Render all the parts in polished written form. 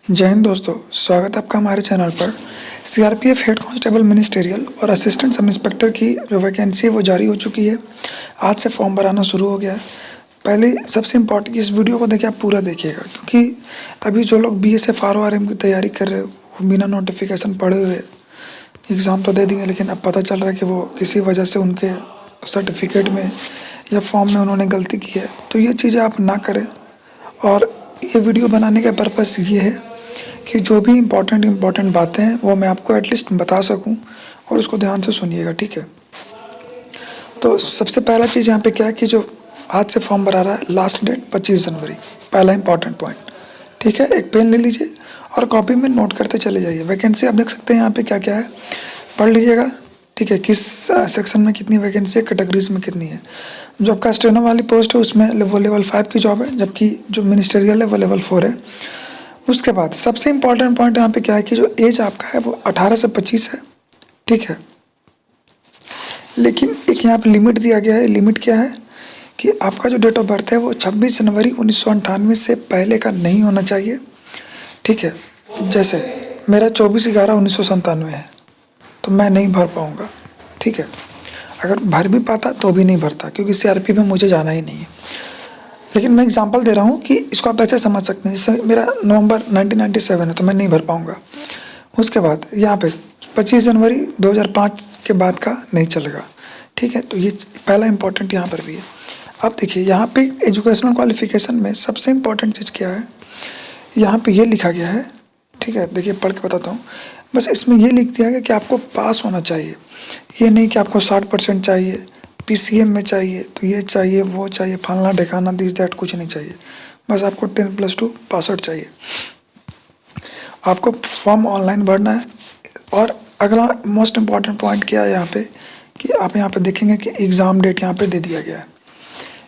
जय हिंद दोस्तों, स्वागत है आपका हमारे चैनल पर। सीआरपीएफ हेड कांस्टेबल मिनिस्टेरियल और असिस्टेंट सब इंस्पेक्टर की जो वैकेंसी है वो जारी हो चुकी है। आज से फॉर्म भराना शुरू हो गया है। पहले सबसे इम्पोर्टेंट इस वीडियो को देखिए, आप पूरा देखिएगा, क्योंकि अभी जो लोग बीएसएफ आरओआरएम की तैयारी कर रहे हो वो बिना नोटिफिकेशन पढ़े हुए एग्ज़ाम तो दे देंगे, लेकिन अब पता चल रहा है कि वो किसी वजह से उनके सर्टिफिकेट में या फॉर्म में उन्होंने गलती की है। तो ये चीज़ें आप ना करें। और ये वीडियो बनाने का पर्पस ये है कि जो भी इम्पोर्टेंट बातें हैं वो मैं आपको एटलीस्ट बता सकूं, और उसको ध्यान से सुनिएगा, ठीक है। तो सबसे पहला चीज़ यहाँ पे क्या है कि जो आज से फॉर्म भरा रहा है, लास्ट डेट 25 जनवरी। पहला इंपॉर्टेंट पॉइंट, ठीक है। एक पेन ले लीजिए और कॉपी में नोट करते चले जाइए। वैकेंसी आप देख सकते हैं यहाँ पे क्या क्या है, पढ़ लीजिएगा, ठीक है। किस सेक्शन में कितनी वैकेंसी है, कैटेगरीज में कितनी है। जो आपका स्टेनो वाली पोस्ट है उसमें वो लेवल 5 की जॉब है, जबकि जो मिनिस्टेरियल है वो लेवल 4 है। उसके बाद सबसे इम्पॉर्टेंट पॉइंट यहाँ पे क्या है कि जो एज आपका है वो 18 से 25 है, ठीक है। लेकिन एक यहाँ पे लिमिट दिया गया है। लिमिट क्या है कि आपका जो डेट ऑफ बर्थ है वो 26 जनवरी 1998 से पहले का नहीं होना चाहिए, ठीक है। जैसे मेरा 24/11/1997 है, तो मैं नहीं भर पाऊँगा, ठीक है। अगर भर भी पाता तो भी नहीं भरता, क्योंकि सीआरपी में मुझे जाना ही नहीं है। लेकिन मैं एग्जांपल दे रहा हूँ कि इसको आप ऐसे समझ सकते हैं, जैसे मेरा नवंबर 1997 है तो मैं नहीं भर पाऊँगा। उसके बाद यहाँ पे 25 जनवरी 2005 के बाद का नहीं चलेगा, ठीक है। तो ये पहला इंपॉर्टेंट यहाँ पर भी है। अब देखिए यहाँ पे एजुकेशनल क्वालिफिकेशन में सबसे इम्पोर्टेंट चीज़ क्या है, यहाँ पे ये लिखा गया है, ठीक है। देखिए पढ़ के बताता हूँ। बस इसमें ये लिख दिया गया कि आपको पास होना चाहिए। ये नहीं कि आपको 60% चाहिए, पीसीएम में चाहिए, तो ये चाहिए वो चाहिए, फलना ढेकाना दिस दैट कुछ नहीं चाहिए। बस आपको 10+2 पास आउट चाहिए। आपको फॉर्म ऑनलाइन भरना है। और अगला मोस्ट इम्पॉर्टेंट पॉइंट क्या है यहाँ पे कि आप यहाँ पे देखेंगे कि एग्ज़ाम डेट यहाँ पे दे दिया गया है।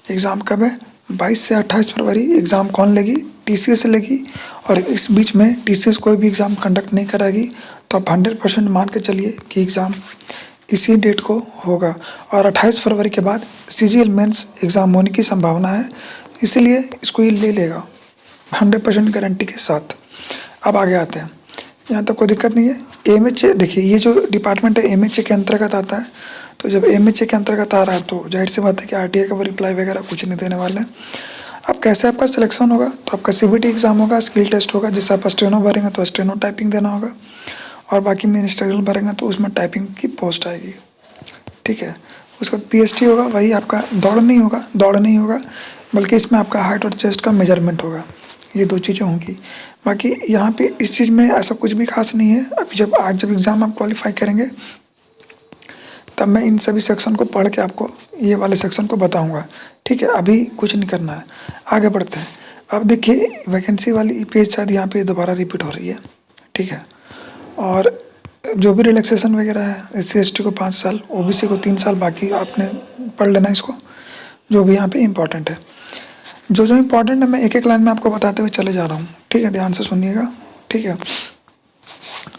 एग्ज़ाम कब है? 22 से 28 फरवरी। एग्ज़ाम कौन लेगी? टीसीएस लेगी। और इस बीच में टीसीएस कोई भी एग्ज़ाम कंडक्ट नहीं कराएगी, तो आप 100% मान के चलिए कि एग्ज़ाम इसी डेट को होगा। और 28 फरवरी के बाद सीजीएल मेंस एग्ज़ाम होने की संभावना है, इसीलिए इसको ये ले लेगा 100% गारंटी के साथ। अब आगे आते हैं, यहाँ तक कोई दिक्कत नहीं है। एमएचए देखिए, ये जो डिपार्टमेंट है एमएचए के अंतर्गत आता है। तो जब एमएचए के अंतर्गत आ रहा है तो जाहिर सी बात है कि आरटीए का वो रिप्लाई वगैरह कुछ नहीं देने वाले हैं। अब कैसे आपका सिलेक्शन होगा, तो आपका सीबीटी एग्ज़ाम होगा, स्किल टेस्ट होगा, जिससे आप स्टेनो भरेंगे तो स्टेनो टाइपिंग देना होगा, और बाकी मिनिस्ट्रियल भरेंगे तो उसमें टाइपिंग की पोस्ट आएगी, ठीक है। उसका पीएसटी होगा, वही आपका दौड़ नहीं होगा, बल्कि इसमें आपका हाइट और चेस्ट का मेजरमेंट होगा। ये दो चीज़ें होंगी। बाकी यहाँ पे इस चीज़ में ऐसा कुछ भी खास नहीं है। अभी जब एग्ज़ाम आप क्वालिफाई करेंगे तब मैं इन सभी सेक्शन को पढ़ के आपको ये वाले सेक्शन को बताऊंगा, ठीक है। अभी कुछ नहीं करना है, आगे बढ़ते हैं। अब देखिए वैकेंसी वाली पेज शायद यहाँ पे दोबारा रिपीट हो रही है, ठीक है। और जो भी रिलैक्सेशन वगैरह है, SC/ST को 5 साल, OBC को 3 साल, बाकी आपने पढ़ लेना इसको, जो भी यहाँ पे इम्पोर्टेंट है। जो इम्पोर्टेंट है मैं एक एक लाइन में आपको बताते हुए चले जा रहा हूँ, ठीक है। ध्यान से सुनिएगा, ठीक है।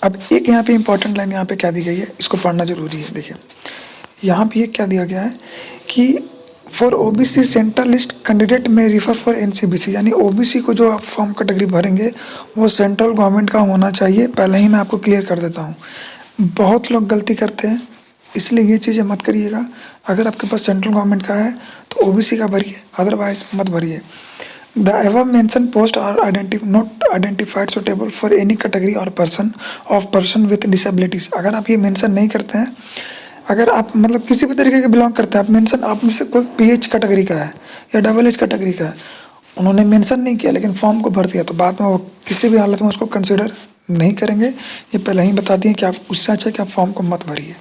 अब एक यहाँ पे इम्पोर्टेंट लाइन यहाँ पे क्या दी गई है, इसको पढ़ना जरूरी है। देखिए यहाँ पे ये क्या दिया गया है कि for OBC central list candidate में रिफर फॉर NCBC, यानी OBC को जो आप फॉर्म कैटेगरी भरेंगे वो सेंट्रल गवर्नमेंट का होना चाहिए। पहले ही मैं आपको क्लियर कर देता हूँ, बहुत लोग गलती करते हैं, इसलिए ये चीज़ें मत करिएगा। अगर आपके पास सेंट्रल गवर्नमेंट का है तो OBC का भरिए, अदरवाइज मत भरिए। The above mention post are not identified suitable for any category और पर्सन विथ डिसेबिलिटीज़। अगर आप ये मेंशन नहीं करते हैं, अगर आप मतलब किसी भी तरीके के बिलोंग करते हैं, आप मेंशन आप में से कोई PH कैटेगरी का है या डबल H कैटेगरी का है, उन्होंने मेंशन नहीं किया लेकिन फॉर्म को भर दिया, तो बाद में वो किसी भी हालत में उसको कंसिडर नहीं करेंगे। ये पहले ही बता दिए कि आप उससे अच्छा कि आप फॉर्म को मत भरिए।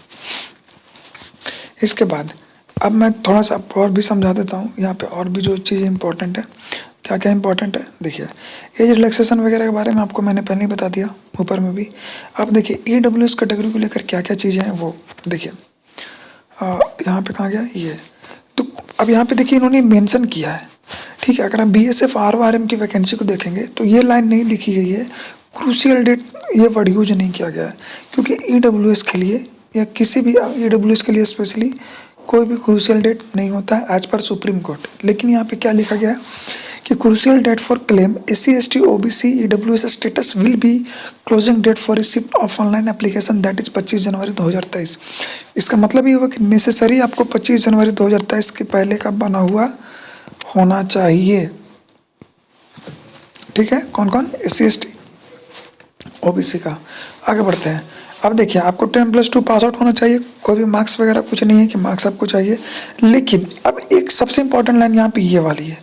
इसके बाद अब मैं थोड़ा सा और भी समझा देता हूँ यहाँ पे, और भी जो चीज़ें इंपॉर्टेंट है। क्या क्या इंपॉर्टेंट है देखिए, एज रिलैक्सेशन वगैरह के बारे में आपको मैंने पहले ही बता दिया, ऊपर में भी। अब देखिए EWS कैटेगरी को लेकर क्या क्या चीज़ें हैं वो देखिए। यहाँ पे कहाँ गया ये, तो अब यहाँ पे देखिए इन्होंने मेंशन किया है, ठीक है। अगर आप BSF RORM की वैकेंसी को देखेंगे तो ये लाइन नहीं लिखी गई है, क्रूशियल डेट ये वर्ड यूज नहीं किया गया है, क्योंकि EWS के लिए या किसी भी EWS के लिए स्पेशली कोई भी क्रूशियल डेट नहीं होता है एज पर सुप्रीम कोर्ट। लेकिन यहाँ पे क्या लिखा गया है कि crucial date for claim SC ST OBC EWS status will be closing date for receipt of online application that is 25 January 2023। इसका मतलब ये हुआ कि नेसेसरी आपको 25 जनवरी 2023 के पहले का बना हुआ होना चाहिए। ठीक है, कौन कौन? SC ST OBC का। आगे बढ़ते हैं। अब देखिए, आपको 10+2 पास आउट होना चाहिए, कोई भी मार्क्स वगैरह कुछ नहीं है कि मार्क्स आपको चाहिए। लेकिन अब एक सबसे इंपॉर्टेंट लाइन यहाँ पे ये वाली है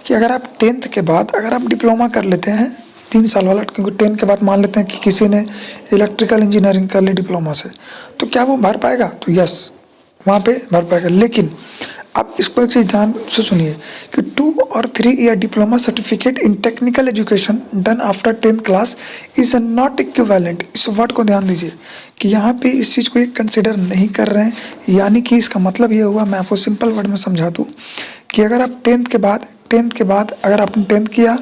कि अगर आप 10th के बाद अगर आप डिप्लोमा कर लेते हैं 3 साल वाला, क्योंकि 10 के बाद मान लेते हैं कि किसी ने इलेक्ट्रिकल इंजीनियरिंग कर ली डिप्लोमा से, तो क्या वो भर पाएगा? तो यस, वहाँ पे भर पाएगा। लेकिन आप इसको एक चीज़ ध्यान से सुनिए कि 2 और 3 year diploma certificate in technical education done after 10th class is not equivalent. इस वर्ड को ध्यान दीजिए कि यहाँ पे इस चीज़ को एक कंसिडर नहीं कर रहे हैं। यानी कि इसका मतलब ये हुआ, मैं आपको सिंपल वर्ड में समझा दूँ कि अगर आप 10th के बाद अगर आपने 10th किया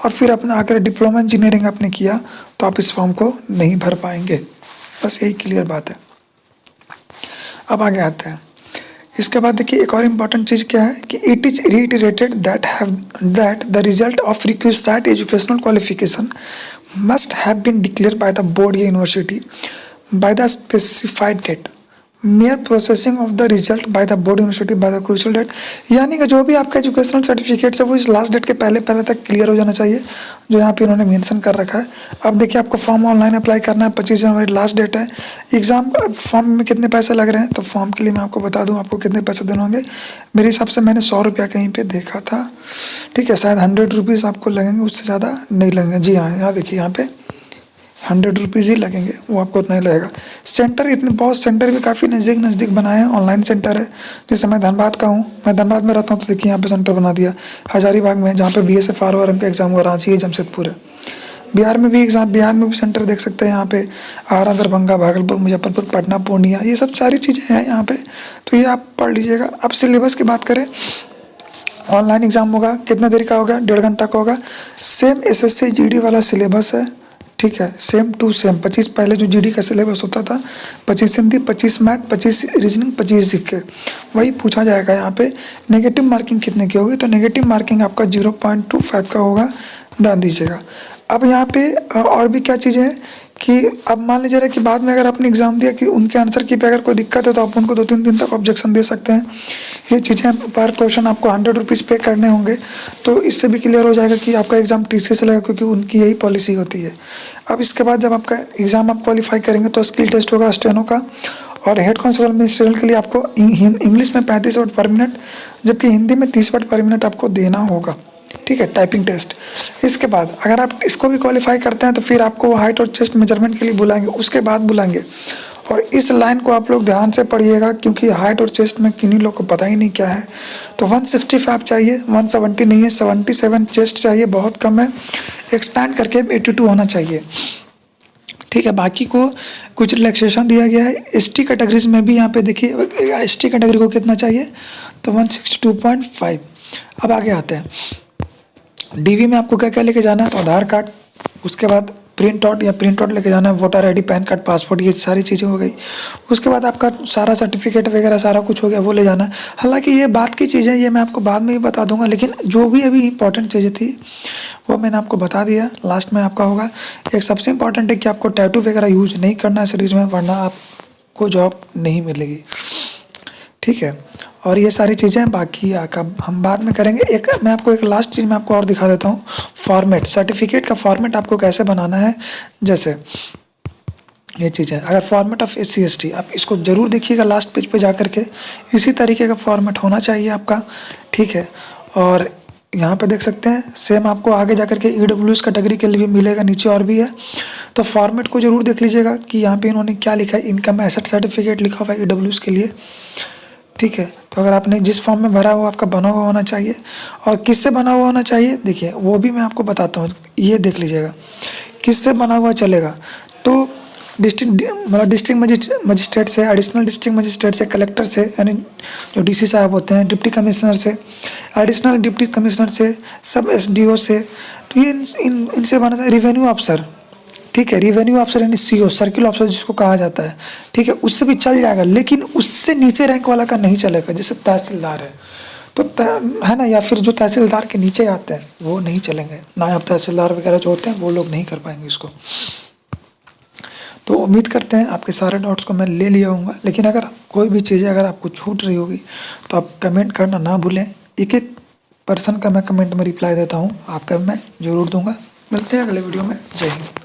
और फिर अपना आकर डिप्लोमा इंजीनियरिंग आपने किया तो आप इस फॉर्म को नहीं भर पाएंगे। बस यही क्लियर बात है। अब आगे आते हैं। इसके बाद देखिए, एक और इम्पॉर्टेंट चीज़ क्या है कि it is reiterated that the result of requisite educational qualification must have been declare by the board या university by the specified date, mere processing of the result by the board university by the crucial date. यानी कि जो भी आपका educational certificates है वो इस last date के पहले तक क्लियर हो जाना चाहिए, जो यहाँ पे इन्होंने मेंशन कर रखा है। अब देखिए, आपको फॉर्म ऑनलाइन अप्लाई करना है, 25 जनवरी लास्ट डेट है। एग्ज़ाम फॉर्म में कितने पैसे लग रहे हैं, तो फॉर्म के लिए मैं आपको बता दूँ आपको कितने पैसे देने होंगे। मेरे हिसाब से मैंने 100 रुपया कहीं पर देखा था। ठीक है, शायद 100 रुपीज़ आपको लगेंगे, उससे ज़्यादा नहीं लगेंगे। जी हाँ, यहाँ देखिए, यहाँ पे 100 रुपीज़ ही लगेंगे, वो आपको उतना ही लगेगा। सेंटर इतने बहुत सेंटर भी काफ़ी नज़दीक बनाए हैं, ऑनलाइन सेंटर है। जैसे मैं धनबाद का हूँ, मैं धनबाद में रहता हूँ, तो देखिए यहाँ पे सेंटर बना दिया। हजारीबाग में जहाँ पे BSF RORM का एग्ज़ाम हुआ, रांची है, जमशेदपुर है। बिहार में भी सेंटर देख सकते हैं यहाँ पे, आरा, दरभंगा, भागलपुर, मुजफ्फरपुर, पटना, पूर्णिया, ये सब सारी चीज़ें हैं यहाँ पे। तो ये आप पढ़ लीजिएगा। अब सिलेबस की बात करें, ऑनलाइन एग्ज़ाम होगा, कितना देर का होगा? 1.5 घंटा का होगा। सेम SSC GD वाला सिलेबस है। ठीक है, सेम टू सेम 25 पहले जो GD का सिलेबस होता था, 25 हिंदी, 25 मैथ, 25 रीजनिंग, 25 जीके, वही पूछा जाएगा यहाँ पे। नेगेटिव मार्किंग कितने की होगी? तो नेगेटिव मार्किंग आपका 0.25 का होगा, ध्यान दीजिएगा। अब यहाँ पे और भी क्या चीज़ें हैं कि अब मान लीजिए रहा कि बाद में अगर आपने एग्ज़ाम दिया कि उनके आंसर की पे अगर कोई दिक्कत है तो आप उनको 2-3 दिन तक ऑब्जेक्शन दे सकते हैं। ये चीज़ें पर क्वेश्चन आपको 100 रुपीज़ पे करने होंगे, तो इससे भी क्लियर हो जाएगा कि आपका एग्ज़ाम TCS चलेगा, क्योंकि उनकी यही पॉलिसी होती है। अब इसके बाद जब आपका एग्ज़ाम आप क्वालिफाई करेंगे तो स्किल टेस्ट होगा स्टेनो का, और हेड कांस्टेबल मिनिस्ट्रियल के लिए आपको इंग्लिश में 35 वर्ड पर मिनट, जबकि हिंदी में 30 वर्ड पर मिनट आपको देना होगा। ठीक है, टाइपिंग टेस्ट। इसके बाद अगर आप इसको भी क्वालिफाई करते हैं तो फिर आपको हाइट और चेस्ट मेजरमेंट के लिए बुलाएंगे, उसके बाद बुलाएंगे। और इस लाइन को आप लोग ध्यान से पढ़िएगा, क्योंकि हाइट और चेस्ट में किन्हीं लोग को पता ही नहीं क्या है। तो 165 चाहिए, 170 नहीं है, 77 चेस्ट चाहिए, बहुत कम है। एक्सपैंड करके 82 होना चाहिए। ठीक है, बाकी को कुछ रिलैक्सेशन दिया गया है। ST कैटेगरीज में भी यहाँ पे देखिए, ST कैटेगरी को कितना चाहिए, तो 162.5। अब आगे आते हैं। DV में आपको क्या क्या लेके जाना है, तो आधार कार्ड, उसके बाद प्रिंट आउट लेके जाना है, voter ID, pan card, passport, ये सारी चीज़ें हो गई। उसके बाद आपका सारा सर्टिफिकेट वगैरह सारा कुछ हो गया, वो ले जाना है। हालांकि ये बात की चीज़ें ये मैं आपको बाद में ही बता दूंगा, लेकिन जो भी अभी इंपॉर्टेंट चीज़ें थी वो मैंने आपको बता दिया। लास्ट में आपका होगा एक सबसे इंपॉर्टेंट है कि आपको टैटू वगैरह यूज नहीं करना है शरीर में, वरना आपको जॉब नहीं मिलेगी। ठीक है, और ये सारी चीज़ें बाकी हम बाद में करेंगे। एक मैं आपको एक लास्ट चीज़ मैं आपको और दिखा देता हूँ, फॉर्मेट, सर्टिफिकेट का फॉर्मेट आपको कैसे बनाना है। जैसे ये चीज़ें, अगर फॉर्मेट ऑफ SC ST, आप इसको ज़रूर देखिएगा लास्ट पेज पे जा कर के, इसी तरीके का फॉर्मेट होना चाहिए आपका। ठीक है, और यहाँ पे देख सकते हैं सेम आपको आगे जा कर के EWS कैटेगरी के लिए भी मिलेगा, नीचे और भी है। तो फॉर्मेट को ज़रूर देख लीजिएगा कि यहाँ पे इन्होंने क्या लिखा है, इनकम एसेट सर्टिफिकेट लिखा हुआ है EWS के लिए। ठीक है, तो अगर आपने जिस फॉर्म में भरा हुआ आपका बना हुआ होना चाहिए, और किससे बना हुआ होना चाहिए, देखिए वो भी मैं आपको बताता हूँ। ये देख लीजिएगा किससे बना हुआ चलेगा, तो डिस्ट्रिक्ट मजिस्ट्रेट से, एडिशनल डिस्ट्रिक्ट मजिस्ट्रेट से, कलेक्टर से, यानी जो DC साहब होते हैं, डिप्टी कमिश्नर से, एडिशनल डिप्टी कमिश्नर से, सब SDO से, तो ये इनसे बना था। रेवेन्यू अफसर, ठीक है, रेवेन्यू अफसर यानी CO, सर्किल ऑफिसर जिसको कहा जाता है, ठीक है, उससे भी चल जाएगा, लेकिन उससे नीचे रैंक वाला का नहीं चलेगा, जैसे तहसीलदार है। तो है ना, या फिर जो तहसीलदार के नीचे आते हैं वो नहीं चलेंगे, नायब तहसीलदार वगैरह जो होते हैं वो लोग नहीं कर पाएंगे इसको। तो उम्मीद करते हैं आपके सारे डाउट्स को मैं ले लिया हूँगा, लेकिन अगर कोई भी चीज़ें अगर आपको छूट रही होगी तो आप कमेंट करना ना भूलें। एक एक पर्सन का मैं कमेंट में रिप्लाई देता हूँ, आपका मैं ज़रूर दूंगा। मिलते हैं अगले वीडियो में। जय हिंद।